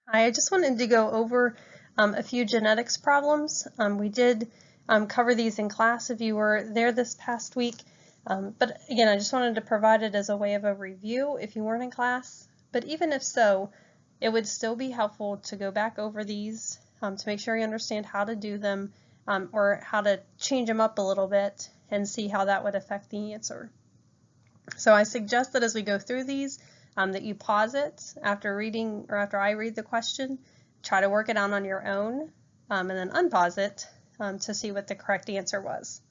Hi, I just wanted to go over a few genetics problems. We did cover these in class if you were there this past week. But again, I just wanted to provide it as a way of a review if you weren't in class. But even if so, it would still be helpful to go back over these to make sure you understand how to do them or how to change them up a little bit and see how that would affect the answer. So I suggest that as we go through these, that you pause it after reading or after I read the question, try to work it out on your own, and then unpause it to see what the correct answer was.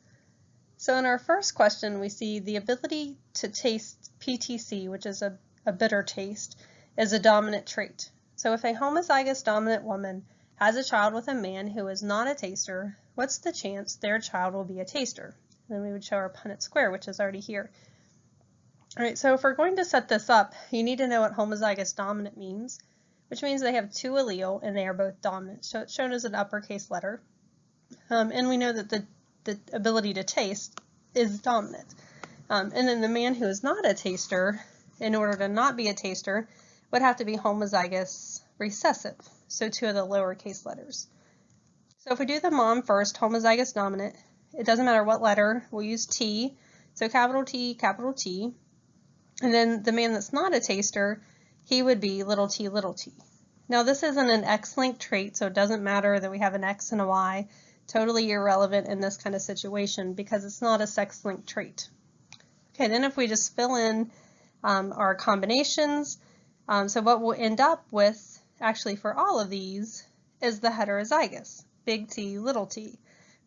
So in our first question, we see the ability to taste PTC, which is a bitter taste, is a dominant trait. So if a homozygous dominant woman has a child with a man who is not a taster, what's the chance their child will be a taster? And then we would show our Punnett square, which is already here. All right, so if we're going to set this up, you need to know what homozygous dominant means, which means they have two allele and they are both dominant. So it's shown as an uppercase letter. And we know that the ability to taste is dominant. And then the man who is not a taster, in order to not be a taster, would have to be homozygous recessive, so two of the lowercase letters. So if we do the mom first, homozygous dominant, it doesn't matter what letter, we'll use T, so capital T, capital T. And then the man that's not a taster, he would be little t, little t. Now this isn't an X-linked trait, so it doesn't matter that we have an X and a Y. Totally irrelevant in this kind of situation because it's not a sex-linked trait. Okay, then if we just fill in our combinations, so what we'll end up with, actually for all of these, is the heterozygous, big T, little t.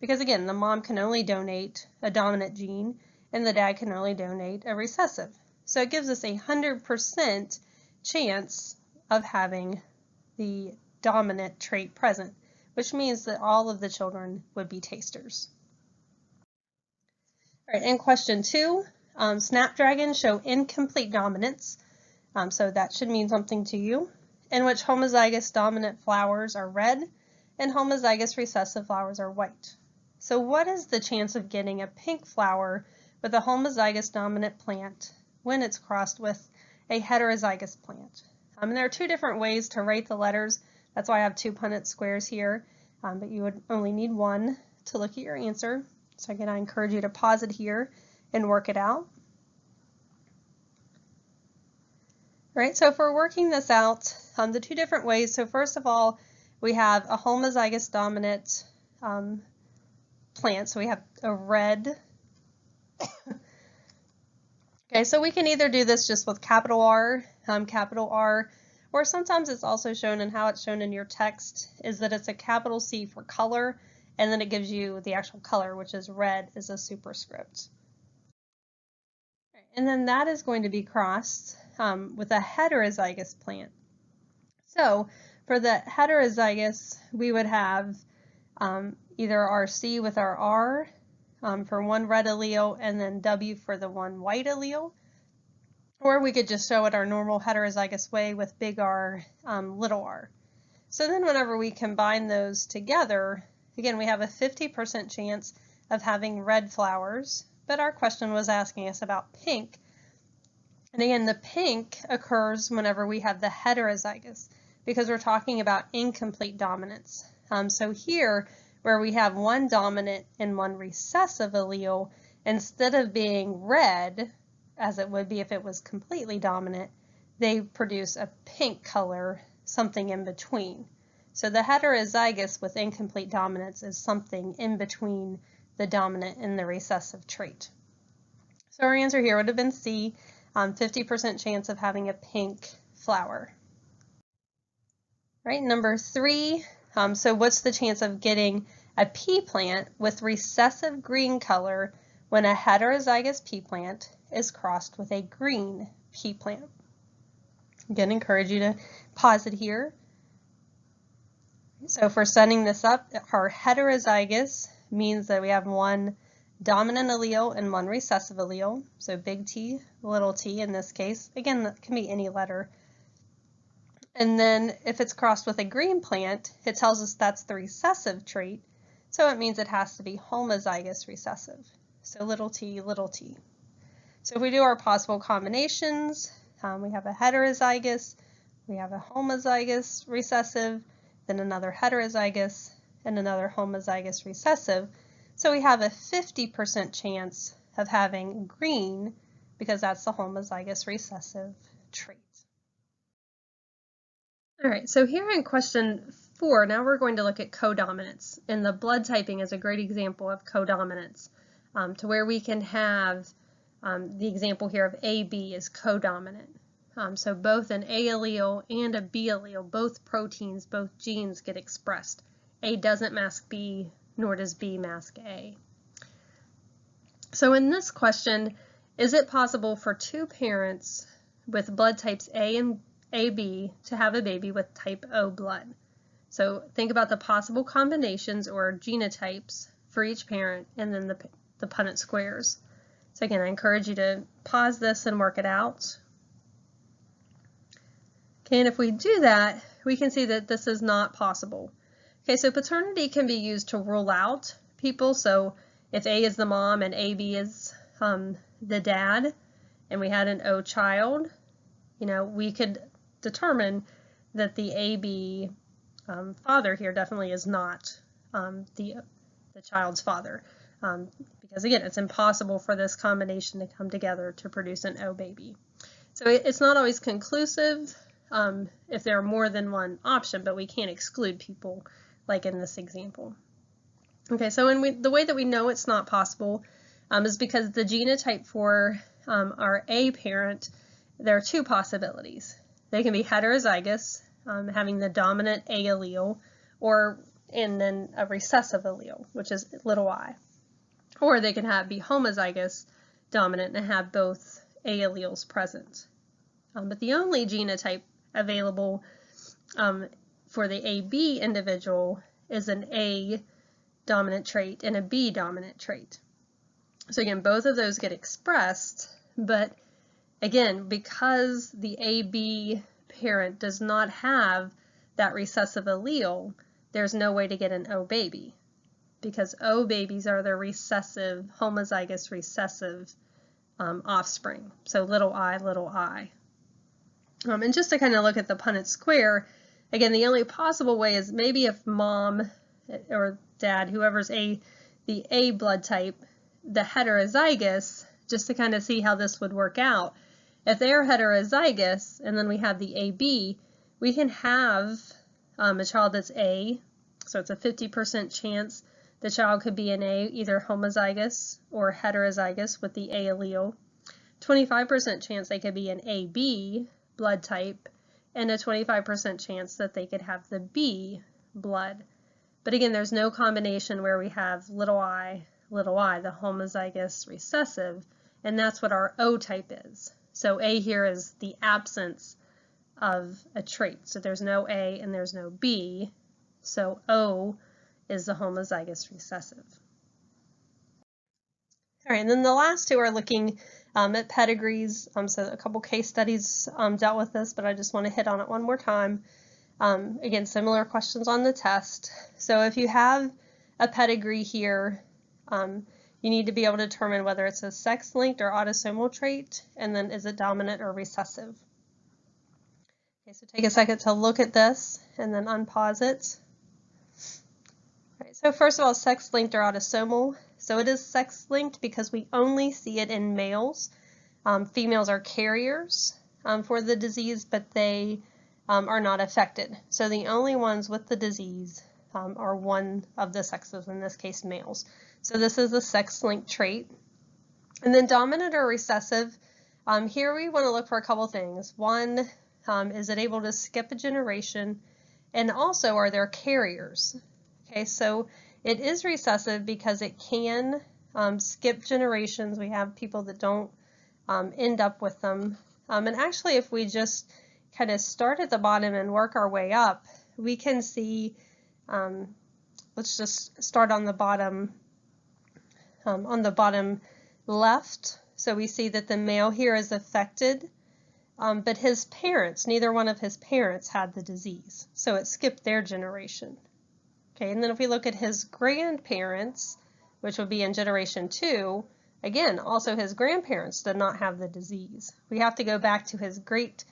Because again, the mom can only donate a dominant gene, and the dad can only donate a recessive. So it gives us 100% chance of having the dominant trait present, which means that all of the children would be tasters. All right, in question 2, snapdragons show incomplete dominance, so that should mean something to you, in which homozygous dominant flowers are red and homozygous recessive flowers are white. So what is the chance of getting a pink flower with a homozygous dominant plant when it's crossed with a heterozygous plant? And there are two different ways to write the letters. That's why I have two Punnett squares here, but you would only need one to look at your answer. So again, I encourage you to pause it here and work it out. All right, so if we're working this out, the two different ways. So first of all, we have a homozygous dominant plant. So we have a red. Okay, so we can either do this just with capital R, or sometimes it's also shown, and how it's shown in your text is that it's a capital C for color, and then it gives you the actual color, which is red, as a superscript. And then that is going to be crossed with a heterozygous plant. So for the heterozygous, we would have either our C with our R for one red allele and then W for the one white allele. Or we could just show it our normal heterozygous way with big R, little r. So then whenever we combine those together, again, we have a 50% chance of having red flowers, but our question was asking us about pink. And again, the pink occurs whenever we have the heterozygous, because we're talking about incomplete dominance. So here, where we have one dominant and one recessive allele, instead of being red, as it would be if it was completely dominant, they produce a pink color, something in between. So the heterozygous with incomplete dominance is something in between the dominant and the recessive trait. So our answer here would have been C, 50% chance of having a pink flower. Right, number 3, so what's the chance of getting a pea plant with recessive green color when a heterozygous pea plant is crossed with a green pea plant? Again, encourage you to pause it here. So if we're setting this up, our heterozygous means that we have one dominant allele and one recessive allele, so big T, little t in this case. Again, that can be any letter. And then if it's crossed with a green plant, it tells us that's the recessive trait, so it means it has to be homozygous recessive, so little t, little t. So if we do our possible combinations, we have a heterozygous we have a homozygous recessive, then another heterozygous, and another homozygous recessive. So we have a 50% chance of having green because that's the homozygous recessive trait. All right, so here in question 4, now we're going to look at codominance, and the blood typing is a great example of codominance, to where we can have the example here of AB is codominant. So both an A allele and a B allele, both proteins, both genes get expressed. A doesn't mask B, nor does B mask A. So in this question, is it possible for two parents with blood types A and AB to have a baby with type O blood? So think about the possible combinations or genotypes for each parent and then the Punnett squares. So again, I encourage you to pause this and work it out. Okay, and if we do that, we can see that this is not possible. Okay, so paternity can be used to rule out people. So if A is the mom and AB is the dad, and we had an O child, we could determine that the AB father here definitely is not the child's father. Because again, it's impossible for this combination to come together to produce an O baby. So it's not always conclusive if there are more than one option, but we can't exclude people like in this example. Okay, so the way that we know it's not possible is because the genotype for our A parent, there are two possibilities. They can be heterozygous, having the dominant A allele, and then a recessive allele, which is little I. Or they can be homozygous dominant and have both A alleles present. But the only genotype available for the AB individual is an A dominant trait and a B dominant trait. So again, both of those get expressed, but again, because the AB parent does not have that recessive allele, there's no way to get an O baby, because O babies are the recessive, homozygous recessive offspring. So little I. And just to kind of look at the Punnett square, again, the only possible way is maybe if mom or dad, whoever's the A blood type, the heterozygous, just to kind of see how this would work out. If they're heterozygous and then we have the AB, we can have a child that's A, so it's a 50% chance the child could be an A, either homozygous or heterozygous with the A allele, 25% chance they could be an AB blood type, and a 25% chance that they could have the B blood. But again, there's no combination where we have little I, the homozygous recessive, and that's what our O type is. So A here is the absence of a trait. So there's no A and there's no B. So O is the homozygous recessive. All right, and then the last two are looking at pedigrees. So a couple case studies dealt with this, but I just want to hit on it one more time. Again, similar questions on the test. So if you have a pedigree here, you need to be able to determine whether it's a sex-linked or autosomal trait, and then is it dominant or recessive. Okay, so take a second to look at this and then unpause it. All right, so first of all, sex-linked or autosomal. So it is sex-linked because we only see it in males. Females are carriers for the disease, but they are not affected. So the only ones with the disease are one of the sexes, in this case males. So this is a sex-linked trait. And then dominant or recessive, here we want to look for a couple things. One, is it able to skip a generation? And also, are there carriers? Okay, so it is recessive because it can skip generations. We have people that don't end up with them. And actually, if we just kind of start at the bottom and work our way up, we can see, let's just start on the bottom left. So we see that the male here is affected, but his parents, neither one of his parents had the disease. So it skipped their generation. Okay, and then if we look at his grandparents, which would be in generation 2, again, also his grandparents did not have the disease. We have to go back to his great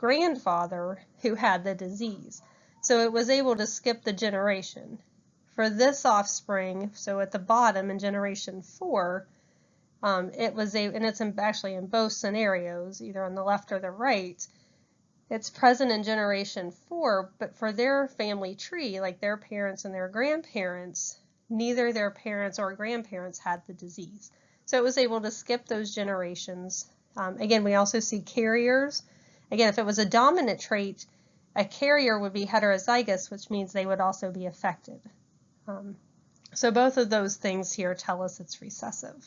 grandfather who had the disease. So it was able to skip the generation. For this offspring, so at the bottom in generation 4, and it's actually in both scenarios, either on the left or the right, it's present in generation 4, but for their family tree, like their parents and their grandparents, neither their parents or grandparents had the disease. So it was able to skip those generations. Again, we also see carriers. Again, if it was a dominant trait, a carrier would be heterozygous, which means they would also be affected. So both of those things here tell us it's recessive.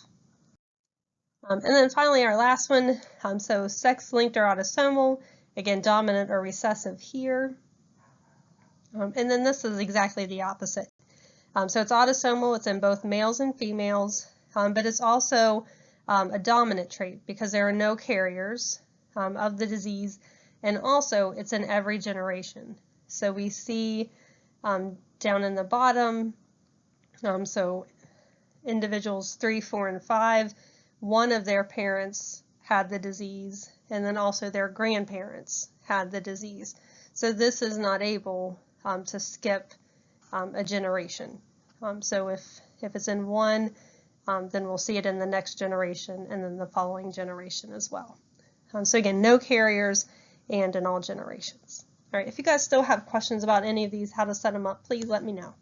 And then finally, our last one, so sex-linked or autosomal, again, dominant or recessive here. And then this is exactly the opposite. So it's autosomal, it's in both males and females, but it's also a dominant trait because there are no carriers of the disease, and also it's in every generation. So we see down in the bottom, so individuals 3, 4, and 5, one of their parents had the disease, and then also their grandparents had the disease. So this is not able to skip a generation. So if it's in one, then we'll see it in the next generation and then the following generation as well. So again, no carriers and in all generations. All right, if you guys still have questions about any of these, how to set them up, please let me know.